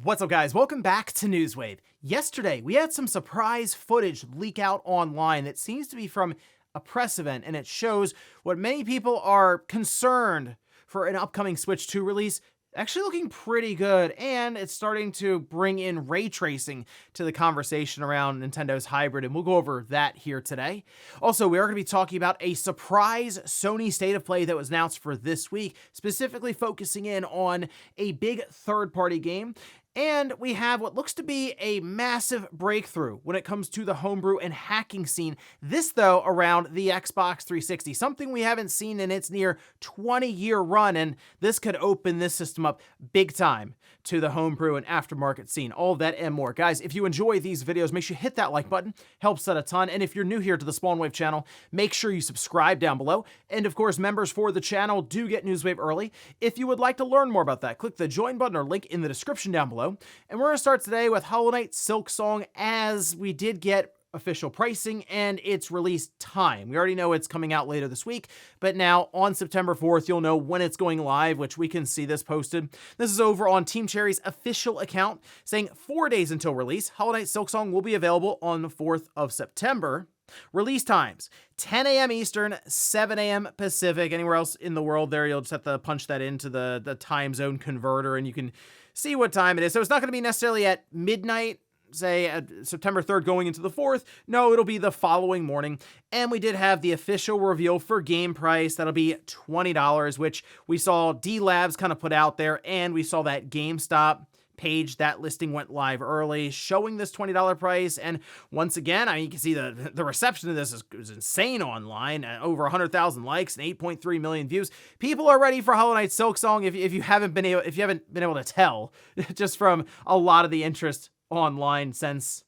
What's up, guys? Welcome back to Newswave. Yesterday, we had some surprise footage leak out online that seems to be from a press event, and it shows what many people are concerned for an upcoming Switch 2 release actually looking pretty good, and it's starting to bring in ray tracing to the conversation around Nintendo's hybrid, and we'll go over that here today. Also, we are going to be talking about a surprise Sony State of Play that was announced for this week, specifically focusing in on a big third-party game. And we have what looks to be a massive breakthrough when it comes to the homebrew and hacking scene. This, though, around the Xbox 360, something we haven't seen in its near 20-year run, and this could open this system up big time to the homebrew and aftermarket scene. All of that and more. Guys, if you enjoy these videos, make sure you hit that like button. Helps out a ton. And if you're new here to the Spawnwave channel, make sure you subscribe down below. And of course, members for the channel do get Newswave early. If you would like to learn more about that, click the join button or link in the description down below. And we're going to start today with Hollow Knight Silksong, as we did get official pricing and its release time. We already know it's coming out later this week, but now on September 4th, you'll know when it's going live, which we can see this posted. This is over on Team Cherry's official account, saying 4 days until release. Hollow Knight Silksong will be available on the 4th of September. Release times, 10 a.m. Eastern, 7 a.m. Pacific. Anywhere else in the world there, you'll just have to punch that into the time zone converter, and you can see what time it is. So it's not going to be necessarily at midnight, say September 3rd going into the 4th. No, it'll be the following morning. And we did have the official reveal for game price. That'll be $20, which we saw D-Labs kind of put out there, and we saw that GameStop page, that listing went live early, showing this $20 price. And once again, I mean, you can see the reception of this is insane online. Over 100,000 likes and 8.3 million views. People are ready for Hollow Knight Silksong. If you haven't been able to tell, just from a lot of the interest online since,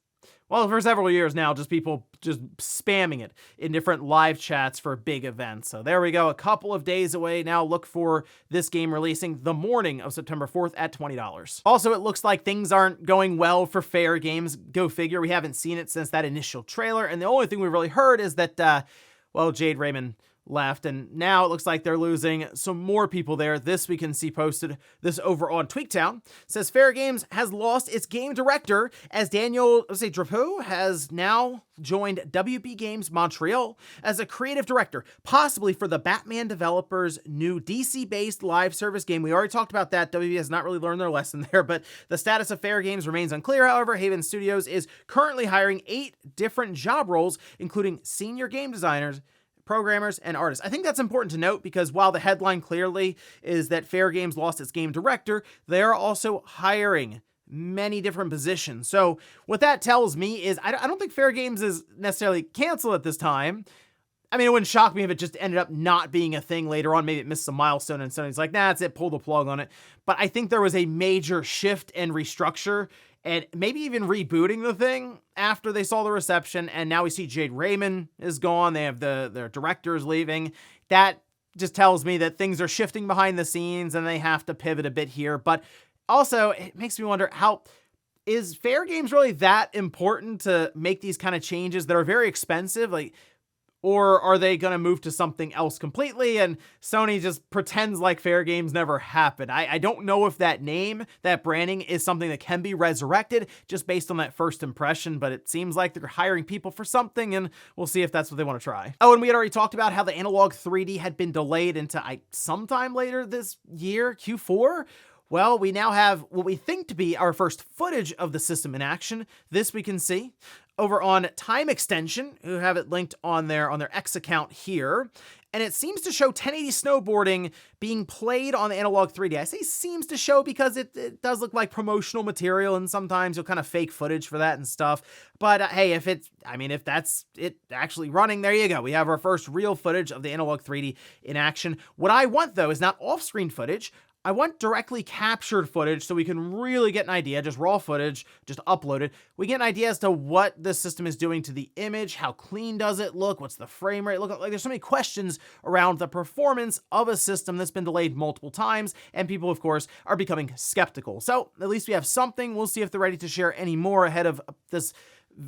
well, for several years now, just people just spamming it in different live chats for big events. So there we go, a couple of days away. Now look for this game releasing the morning of September 4th at $20. Also, it looks like things aren't going well for Fairgames. Go figure, we haven't seen it since that initial trailer, and the only thing we really heard is that, well, Jade Rayman left, and now it looks like they're losing some more people there. This we can see posted, this over on Tweaktown, says Fairgames has lost its game director as Daniel Drapeau has now joined WB Games Montreal as a creative director, possibly for the Batman developers' new DC-based live service game. We already talked about that. WB has not really learned their lesson there, but the status of Fairgames remains unclear. However, Haven Studios is currently hiring 8 different job roles, including senior game designers, programmers, and artists. I think that's important to note because while the headline clearly is that Fairgames lost its game director, they are also hiring many different positions. So what that tells me is I don't think Fairgames is necessarily canceled at this time. I mean, it wouldn't shock me if it just ended up not being a thing later on. Maybe it missed some milestone and Sony's like, nah, that's it, pull the plug on it. But I think there was a major shift and restructure and maybe even rebooting the thing after they saw the reception. And now we see Jade Rayman is gone. They have their directors leaving. That just tells me that things are shifting behind the scenes and they have to pivot a bit here. But also, it makes me wonder, is Fairgames really that important to make these kind of changes that are very expensive? Like, or are they going to move to something else completely and Sony just pretends like Fairgames never happened? I don't know if that name, that branding is something that can be resurrected just based on that first impression, but it seems like they're hiring people for something and we'll see if that's what they want to try. Oh, and we had already talked about how the Analogue 3D had been delayed into sometime later this year, Q4. Well, we now have what we think to be our first footage of the system in action. This we can see over on Time Extension, who have it linked on their X account here. And it seems to show 1080 snowboarding being played on the Analogue 3D. I say seems to show because it does look like promotional material, and sometimes you'll kind of fake footage for that and stuff. But hey, if that's it actually running, there you go. We have our first real footage of the Analogue 3D in action. What I want, though, is not off-screen footage. I want directly captured footage so we can really get an idea, just raw footage, just upload it. We get an idea as to what the system is doing to the image, how clean does it look, what's the frame rate look like. There's so many questions around the performance of a system that's been delayed multiple times, and people, of course, are becoming skeptical. So at least we have something. We'll see if they're ready to share any more ahead of this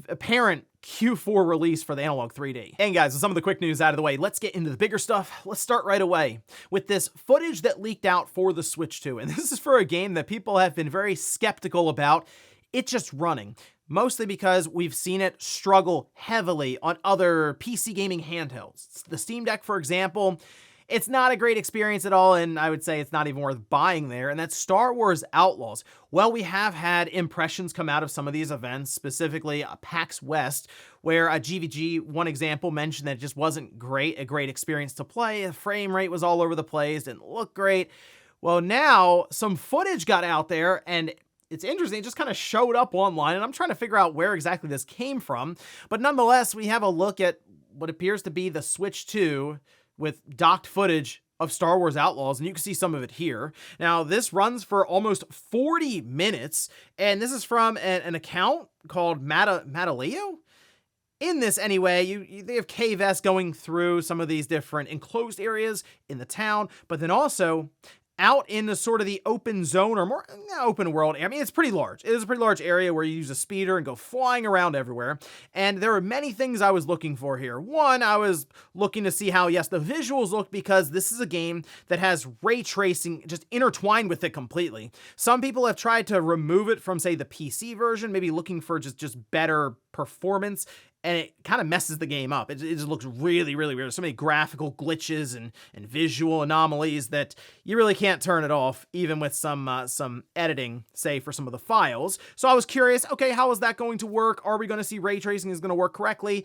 apparent Q4 release for the Analogue 3D. And guys, with some of the quick news out of the way, let's get into the bigger stuff. Let's start right away with this footage that leaked out for the Switch 2. And this is for a game that people have been very skeptical about it just running. Mostly because we've seen it struggle heavily on other PC gaming handhelds. The Steam Deck, for example, it's not a great experience at all, and I would say it's not even worth buying there, and that's Star Wars Outlaws. Well, we have had impressions come out of some of these events, specifically PAX West, where a GVG, one example, mentioned that it just wasn't a great experience to play. The frame rate was all over the place, didn't look great. Well, now some footage got out there, and it's interesting, it just kind of showed up online, and I'm trying to figure out where exactly this came from. But nonetheless, we have a look at what appears to be the Switch 2 with docked footage of Star Wars Outlaws, and you can see some of it here. Now, this runs for almost 40 minutes, and this is from an account called Mataleo. In this, anyway, they have KVS going through some of these different enclosed areas in the town, but then also out in the sort of the open zone, or more open world. I mean, it's pretty large. It is a pretty large area where you use a speeder and go flying around everywhere. And there are many things I was looking for here. One, I was looking to see how, yes, the visuals look, because this is a game that has ray tracing just intertwined with it completely. Some people have tried to remove it from, say, the PC version, maybe looking for just better performance, and it kind of messes the game up. It just looks really, really weird. So many graphical glitches and visual anomalies that you really can't turn it off, even with some editing, say, for some of the files. So I was curious, okay, how is that going to work? Are we going to see ray tracing is going to work correctly?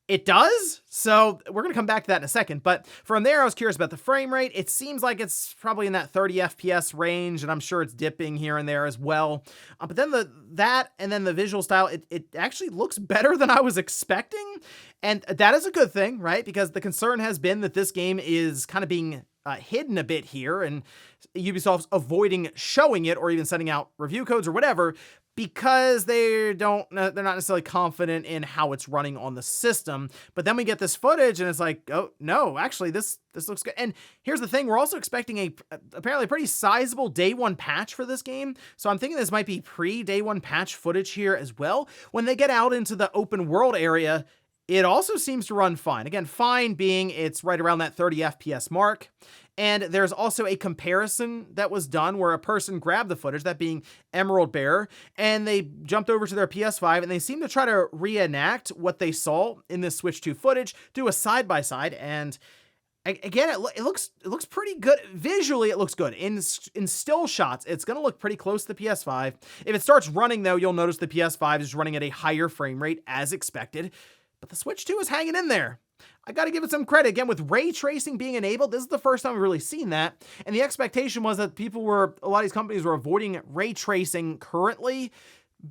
It does, so we're going to come back to that in a second, but from there I was curious about the frame rate. It seems like it's probably in that 30 FPS range, and I'm sure it's dipping here and there as well. But then that and then the visual style, it actually looks better than I was expecting, and that is a good thing, right? Because the concern has been that this game is kind of being hidden a bit here, and Ubisoft's avoiding showing it or even sending out review codes or whatever, because they're not necessarily confident in how it's running on the system. But then we get this footage and it's like, oh no, actually this looks good. And here's the thing, we're also expecting a apparently pretty sizable day one patch for this game. So I'm thinking this might be pre-day one patch footage here as well. When they get out into the open world area, it also seems to run fine. Again, fine being it's right around that 30 FPS mark. And there's also a comparison that was done where a person grabbed the footage, that being Emerald Bear, and they jumped over to their PS5 and they seem to try to reenact what they saw in this Switch 2 footage, do a side-by-side, and again, it looks pretty good. Visually, it looks good. In still shots, it's going to look pretty close to the PS5. If it starts running, though, you'll notice the PS5 is running at a higher frame rate as expected, but the Switch 2 is hanging in there. I got to give it some credit. Again, with ray tracing being enabled, this is the first time we've really seen that. And the expectation was that a lot of these companies were avoiding ray tracing currently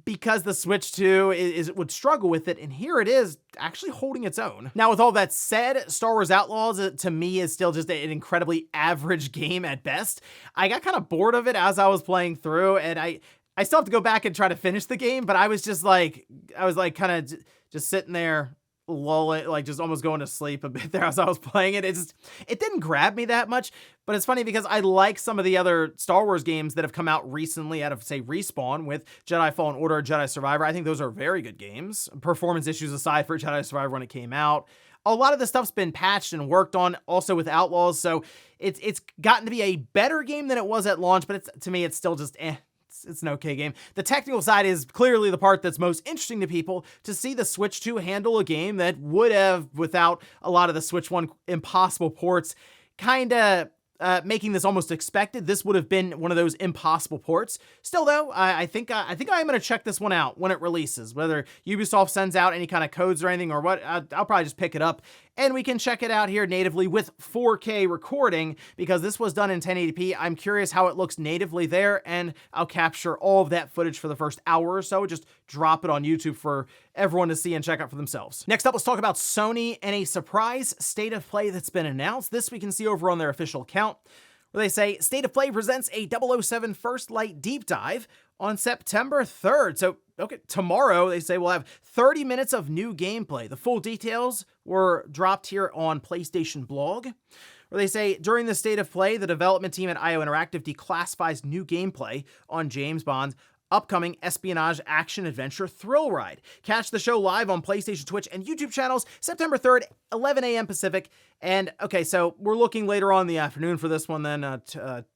because the Switch 2 would struggle with it. And here it is actually holding its own. Now, with all that said, Star Wars Outlaws to me is still just an incredibly average game at best. I got kind of bored of it as I was playing through, and I still have to go back and try to finish the game, but I was kind of just sitting there, lulling, like just almost going to sleep a bit there as I was playing it. It didn't grab me that much, but it's funny because I like some of the other Star Wars games that have come out recently out of, say, Respawn with Jedi Fallen Order, Jedi Survivor. I think those are very good games. Performance issues aside for Jedi Survivor when it came out. A lot of the stuff's been patched and worked on also with Outlaws, so it's gotten to be a better game than it was at launch, but to me, it's still just It's an okay game. The technical side is clearly the part that's most interesting to people, to see the Switch 2 handle a game that would have, without a lot of the Switch 1 impossible ports, kind of making this almost expected. This would have been one of those impossible ports. Still, though, I think I am going to check this one out when it releases. Whether Ubisoft sends out any kind of codes or anything or what, I'll probably just pick it up. And we can check it out here natively with 4K recording, because this was done in 1080p. I'm curious how it looks natively there, and I'll capture all of that footage for the first hour or so, just drop it on YouTube for everyone to see and check out for themselves. Next up, let's talk about Sony and a surprise state of play that's been announced. This we can see over on their official account, where they say State of Play presents a 007 First Light deep dive on September 3rd. So, okay, tomorrow they say we'll have 30 minutes of new gameplay. The full details were dropped here on PlayStation Blog, where they say during the State of Play, the development team at IO Interactive declassifies new gameplay on James Bond upcoming espionage action adventure thrill ride. Catch the show live on PlayStation, Twitch, and YouTube channels September 3rd, 11 a.m. Pacific. And okay, so we're looking later on in the afternoon for this one then,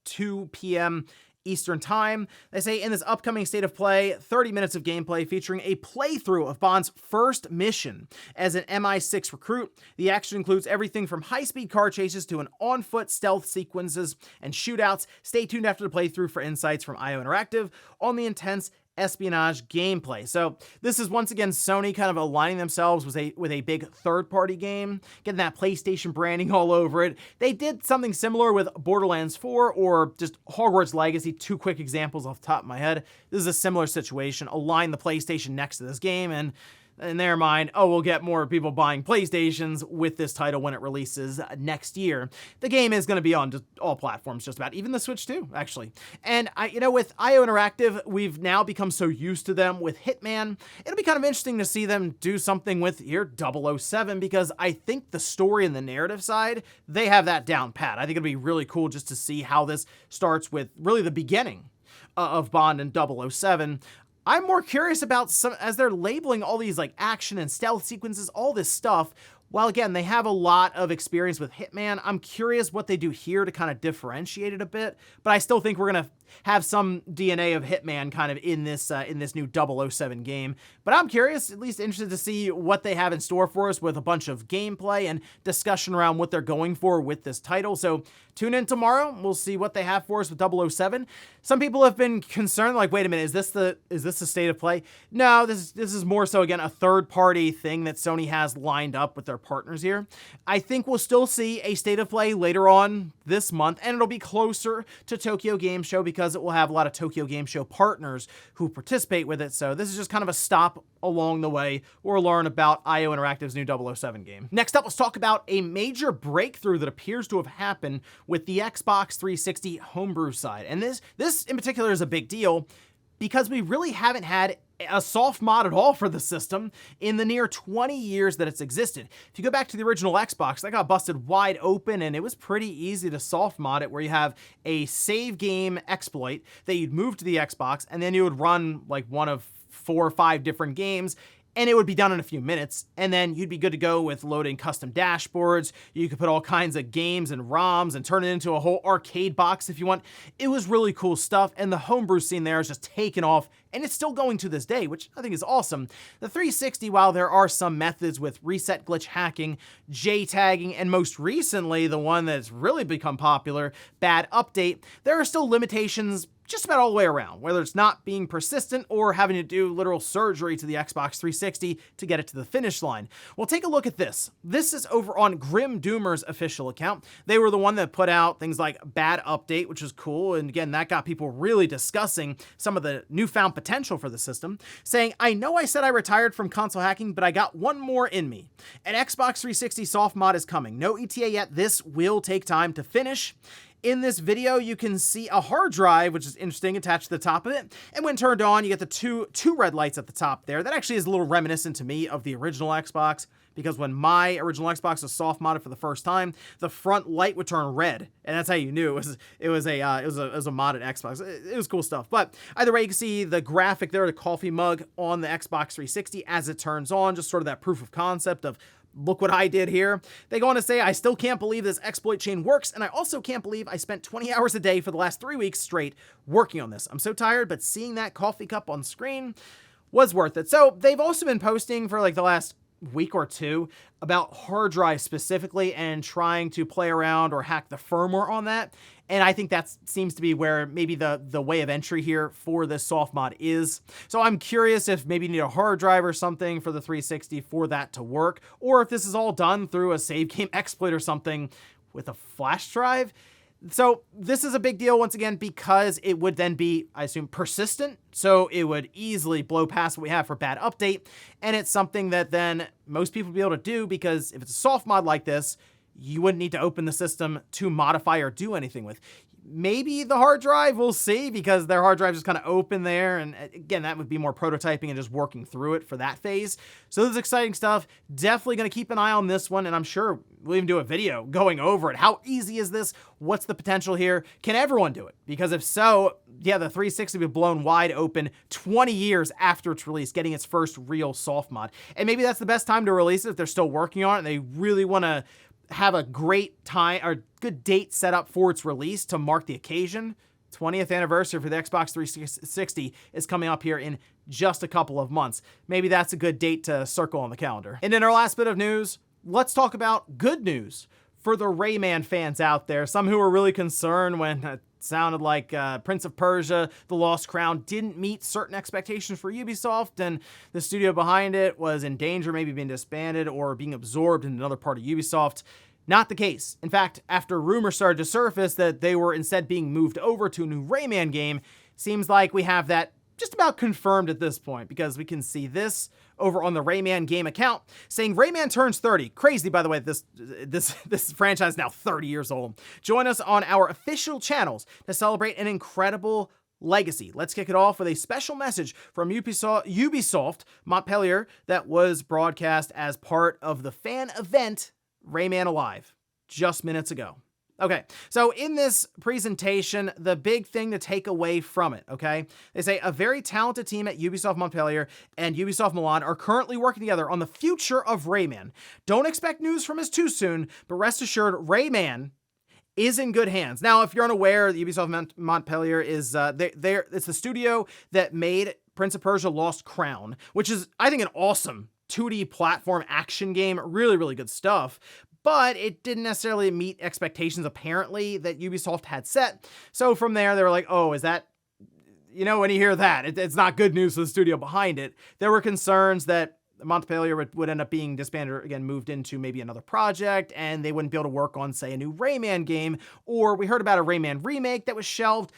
2 p.m. Eastern Time. They say in this upcoming State of Play, 30 minutes of gameplay featuring a playthrough of Bond's first mission as an MI6 recruit. The action includes everything from high-speed car chases to an on-foot stealth sequences and shootouts. Stay tuned after the playthrough for insights from IO Interactive on the intense espionage gameplay. So this is once again Sony kind of aligning themselves with a big third-party game, getting that PlayStation branding all over it. They did something similar with Borderlands 4 or just Hogwarts Legacy, two quick examples off the top of my head. This is a similar situation. Align the PlayStation next to this game, and in their mind, oh, we'll get more people buying PlayStations with this title when it releases next year. The game is going to be on just all platforms, just about, even the Switch too, actually. And with IO Interactive, we've now become so used to them with Hitman. It'll be kind of interesting to see them do something with here 007, because I think the story and the narrative side, they have that down pat. I think it'll be really cool just to see how this starts with really the beginning of Bond and 007. I'm more curious about some, as they're labeling all these like action and stealth sequences, all this stuff. While again, they have a lot of experience with Hitman, I'm curious what they do here to kind of differentiate it a bit, but I still think we're going to have some DNA of Hitman kind of in this new 007 game. But I'm curious, at least interested to see what they have in store for us with a bunch of gameplay and discussion around what they're going for with this title. So tune in tomorrow. We'll see what they have for us with 007. Some people have been concerned, like, wait a minute, is this the State of Play? No, this is more so, again, a third-party thing that Sony has lined up with their partners here. I think we'll still see a State of Play later on this month, and it'll be closer to Tokyo Game Show because it will have a lot of Tokyo Game Show partners who participate with it. So this is just kind of a stop along the way or learn about IO Interactive's new 007 game. Next up, let's talk about a major breakthrough that appears to have happened with the Xbox 360 homebrew side. And this in particular is a big deal because we really haven't had a soft mod at all for the system in the near 20 years that it's existed. If you go back to the original Xbox, that got busted wide open, and it was pretty easy to soft mod it, where you have a save game exploit that you'd move to the Xbox, and then you would run like one of 4 or 5 different games, and it would be done in a few minutes, and then you'd be good to go with loading custom dashboards. You could put all kinds of games and ROMs and turn it into a whole arcade box if you want. It was really cool stuff, and the homebrew scene there is just taken off, and it's still going to this day, which I think is awesome. The 360, while there are some methods with reset glitch hacking, J-tagging, and most recently, the one that's really become popular, bad update, there are still limitations just about all the way around, whether it's not being persistent or having to do literal surgery to the Xbox 360 to get it to the finish line. Well, take a look at this. This is over on Grim Doomer's official account. They were the one that put out things like bad update, which was cool. And again, that got people really discussing some of the newfound potential for the system, saying, I know I said I retired from console hacking, but I got one more in me. An Xbox 360 soft mod is coming. No ETA yet. This will take time to finish. In this video, you can see a hard drive, which is interesting, attached to the top of it. And when turned on, you get the two red lights at the top there. That actually is a little reminiscent to me of the original Xbox, because when my original Xbox was soft modded for the first time, the front light would turn red, and that's how you knew it was a modded Xbox. It was cool stuff. But either way, you can see the graphic there, the coffee mug on the Xbox 360 as it turns on, just sort of that proof of concept of, look what I did here. They go on to say, I still can't believe this exploit chain works, and I also can't believe I spent 20 hours a day for the last 3 weeks straight working on this. I'm so tired, but seeing that coffee cup on screen was worth it. So they've also been posting for like the last week or two about hard drives specifically and trying to play around or hack the firmware on that. And I think that seems to be where maybe the way of entry here for this soft mod is. So I'm curious if maybe you need a hard drive or something for the 360 for that to work, or if this is all done through a save game exploit or something with a flash drive. So this is a big deal once again, because it would then be, I assume, persistent. So it would easily blow past what we have for bad update. And it's something that then most people would be able to do, because if it's a soft mod like this, you wouldn't need to open the system to modify or do anything with. maybe the hard drive, we'll see, because their hard drive is kind of open there. And again, that would be more prototyping and just working through it for that phase. So this is exciting stuff. Definitely going to keep an eye on this one. And I'm sure we'll even do a video going over it. How easy is this? What's the potential here? Can everyone do it? Because if so, yeah, the 360 will be blown wide open 20 years after its release, getting its first real soft mod. And maybe that's the best time to release it if they're still working on it and they really want to have a great time or good date set up for its release to mark the occasion. 20th anniversary for the Xbox 360 is coming up here in just a couple of months. Maybe that's a good date to circle on the calendar. And in our last bit of news, let's talk about good news for the Rayman fans out there. Some who were really concerned when it sounded like Prince of Persia, The Lost Crown didn't meet certain expectations for Ubisoft, and the studio behind it was in danger, maybe being disbanded or being absorbed in another part of Ubisoft. Not the case. In fact, after rumors started to surface that they were instead being moved over to a new Rayman game, seems like we have that just about confirmed at this point, because we can see this over on the Rayman game account saying Rayman turns 30. Crazy, by the way, this franchise is now 30 years old. Join us on our official channels to celebrate an incredible legacy. Let's kick it off with a special message from Ubisoft Montpellier that was broadcast as part of the fan event Rayman Alive just minutes ago. Okay, so in this presentation, the big thing to take away from it, okay? They say a very talented team at Ubisoft Montpellier and Ubisoft Milan are currently working together on the future of Rayman. Don't expect news from us too soon, but rest assured, Rayman is in good hands. Now, if you're unaware, the Ubisoft Montpellier is, it's the studio that made Prince of Persia Lost Crown, which is, I think, an awesome 2D platform action game. Really, really good stuff. But it didn't necessarily meet expectations, apparently, that Ubisoft had set. So from there, they were like, oh, is that, you know, when you hear that, it's not good news for the studio behind it. There were concerns that Montpellier would end up being disbanded or, again, moved into maybe another project, and they wouldn't be able to work on, say, a new Rayman game. Or we heard about a Rayman remake that was shelved.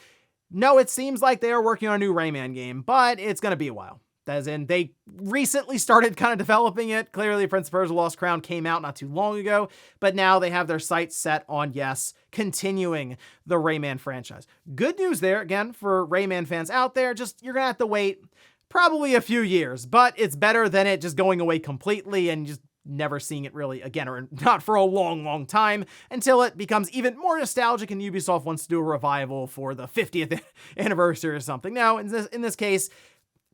No, it seems like they are working on a new Rayman game, but it's going to be a while. As in, they recently started kind of developing it. Clearly, Prince of Persia Lost Crown came out not too long ago, but now they have their sights set on, yes, continuing the Rayman franchise. Good news there, again, for Rayman fans out there. Just, you're going to have to wait probably a few years, but it's better than it just going away completely and just never seeing it really again, or not for a long, long time, until it becomes even more nostalgic and Ubisoft wants to do a revival for the 50th anniversary or something. Now, in this case,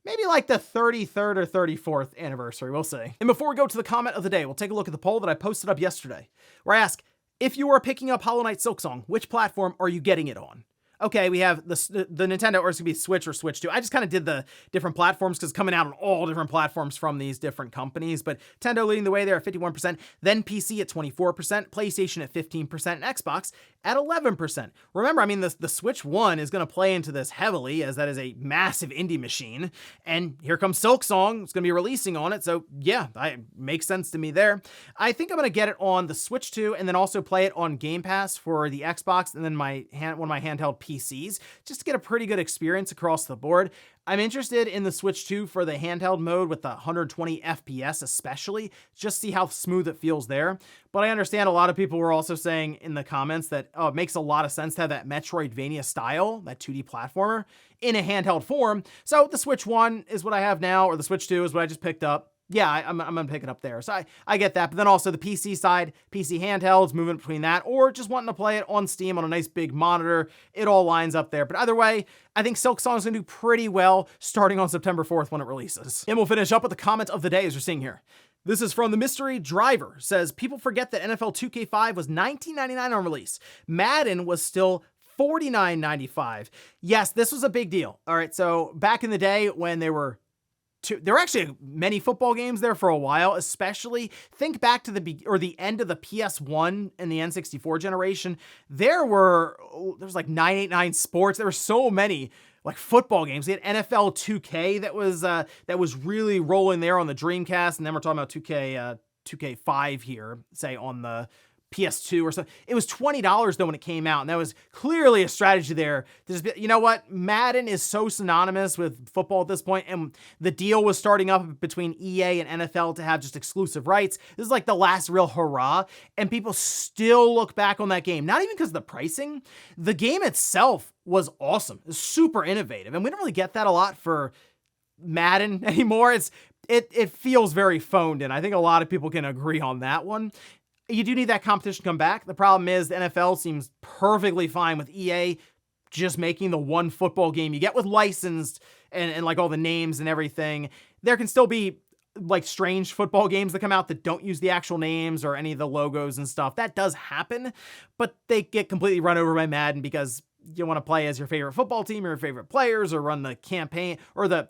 maybe like the 33rd or 34th anniversary, we'll see. And before we go to the comment of the day, we'll take a look at the poll that I posted up yesterday, where I ask, if you are picking up Hollow Knight Silksong, which platform are you getting it on? Okay, we have the Nintendo, or it's gonna be Switch or Switch 2. I just kind of did the different platforms because coming out on all different platforms from these different companies, but Nintendo leading the way there at 51%, then PC at 24%, PlayStation at 15%, and Xbox at 11%. Remember, I mean, the Switch 1 is gonna play into this heavily, as that is a massive indie machine, and here comes Silksong, it's gonna be releasing on it, so yeah, it makes sense to me there. I think I'm gonna get it on the Switch 2, and then also play it on Game Pass for the Xbox, and then one of my handheld PCs, just to get a pretty good experience across the board. I'm interested in the Switch 2 for the handheld mode with the 120 FPS especially, just see how smooth it feels there. But I understand a lot of people were also saying in the comments that, oh, it makes a lot of sense to have that Metroidvania style, that 2D platformer, in a handheld form. So the Switch 1 is what I have now, or the Switch 2 is what I just picked up. Yeah, I'm gonna pick it up there. So I get that. But then also the PC side, PC handhelds, moving between that, or just wanting to play it on Steam on a nice big monitor. It all lines up there. But either way, I think Silksong is gonna do pretty well starting on September 4th when it releases. And we'll finish up with the comment of the day as you're seeing here. This is from the Mystery Driver. Says, people forget that NFL 2K5 was $19.99 on release. Madden was still $49.95. Yes, this was a big deal. All right, so back in the day when there were actually many football games there for a while, especially think back to the end of the PS1 and the N64 generation. There was like 989 Sports. There were so many like football games. We had NFL 2K that was really rolling there on the Dreamcast, and then we're talking about 2K5 here, say on the PS2 or something. It was $20 though when it came out, and that was clearly a strategy there. You know what? Madden is so synonymous with football at this point, and the deal was starting up between EA and NFL to have just exclusive rights. This is like the last real hurrah, and people still look back on that game, not even because of the pricing. The game itself was awesome. It was super innovative, and we don't really get that a lot for Madden anymore. It feels very phoned in. I think a lot of people can agree on that one. You do need that competition to come back. The problem is the NFL seems perfectly fine with EA just making the one football game you get with licensed and like all the names and everything. There can still be like strange football games that come out that don't use the actual names or any of the logos and stuff. That does happen, but they get completely run over by Madden because you want to play as your favorite football team or your favorite players or run the campaign or the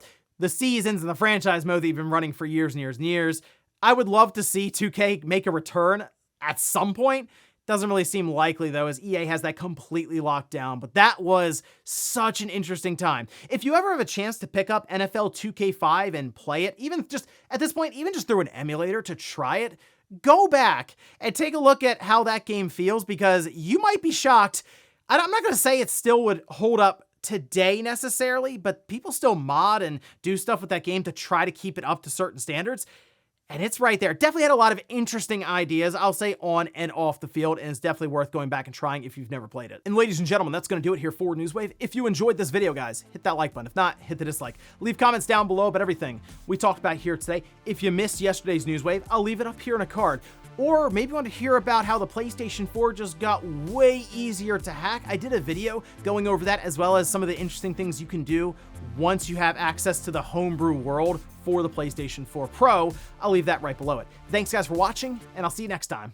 seasons and the franchise mode that you've been running for years and years and years. I would love to see 2K make a return at some point. Doesn't really seem likely though, as EA has that completely locked down, but that was such an interesting time. If you ever have a chance to pick up NFL 2K5 and play it, even just at this point, even just through an emulator to try it, go back and take a look at how that game feels, because you might be shocked. I'm not going to say it still would hold up today necessarily, but people still mod and do stuff with that game to try to keep it up to certain standards. And it's right there. Definitely had a lot of interesting ideas, I'll say, on and off the field, and it's definitely worth going back and trying if you've never played it. And ladies and gentlemen, that's going to do it here for Newswave. If you enjoyed this video, guys, hit that like button. If not, hit the dislike. Leave comments down below about everything we talked about here today. If you missed yesterday's Newswave, I'll leave it up here in a card. Or maybe you want to hear about how the PlayStation 4 just got way easier to hack. I did a video going over that, as well as some of the interesting things you can do once you have access to the homebrew world for the PlayStation 4 Pro. I'll leave that right below it. Thanks guys for watching, and I'll see you next time.